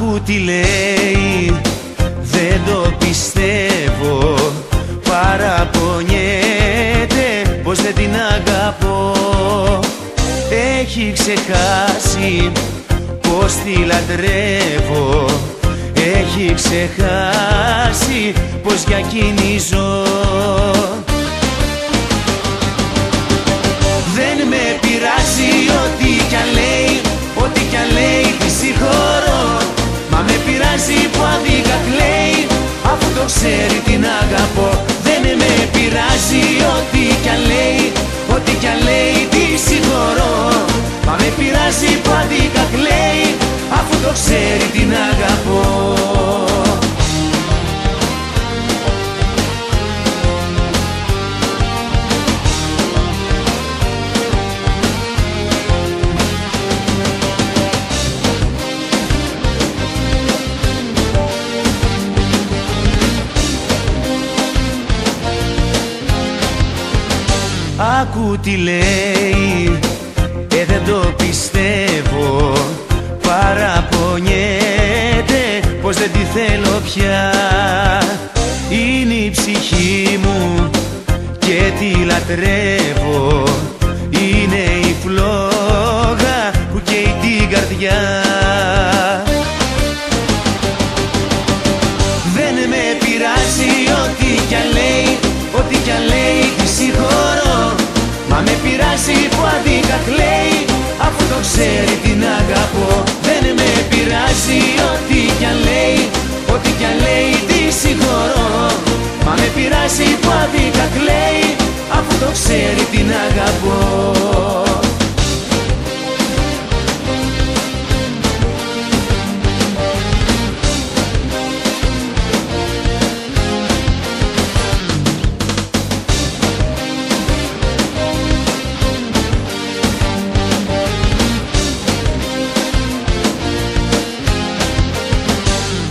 Άκου τι λέει, δεν το πιστεύω. Παραπονιέται πως δεν την αγαπώ. Έχει ξεχάσει πως τη λατρεύω. Έχει ξεχάσει πως για εκείνη ζω. Δεν με πειράζει ό,τι κι αν λέει, ό,τι κι αν λέει τη συγχωρώ. Μα με πειράζει που άδικα κλαίει, αφού το ξέρει την αγαπώ. Δεν με πειράζει ό,τι κι αν λέει, ό,τι κι αν λέει τη συγχωρώ. Μα με πειράζει που άδικα κλαίει, αφού το ξέρει την αγαπώ. Άκου τι λέει, δεν το πιστεύω. Παραπονιέται πως δεν τη θέλω πια. Είναι η ψυχή μου και τη λατρεύω. Είναι η φλόγα που καίει την καρδιά. Δεν με πειράζει ό,τι κι αν λέει, ό,τι κι αν λέει τη συγχωρώ. Μα με πειράζει που άδικα κλαίει, αφού το ξέρει την αγαπώ. Δεν με πειράζει ό,τι κι αν λέει, ό,τι κι αν λέει τη συγχωρώ. Μα με πειράζει που άδικα κλαίει, αφού το ξέρει την αγαπώ.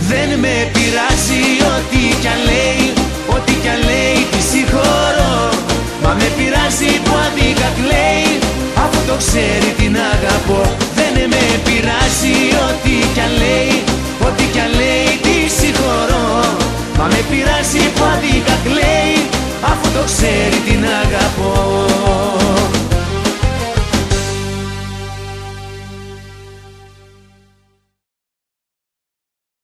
Δεν με πειράζει ό,τι κι αν λέει, ό,τι κι αν λέει τη συγχωρώ. Μα με πειράζει που άδικα κλαίει, αφού το ξέρει την αγαπώ. Δεν με πειράζει ό,τι κι αν λέει, ό,τι κι αν λέει τη συγχωρώ. Μα με πειράζει που άδικα κλαίει, αφού το ξέρει την αγαπώ.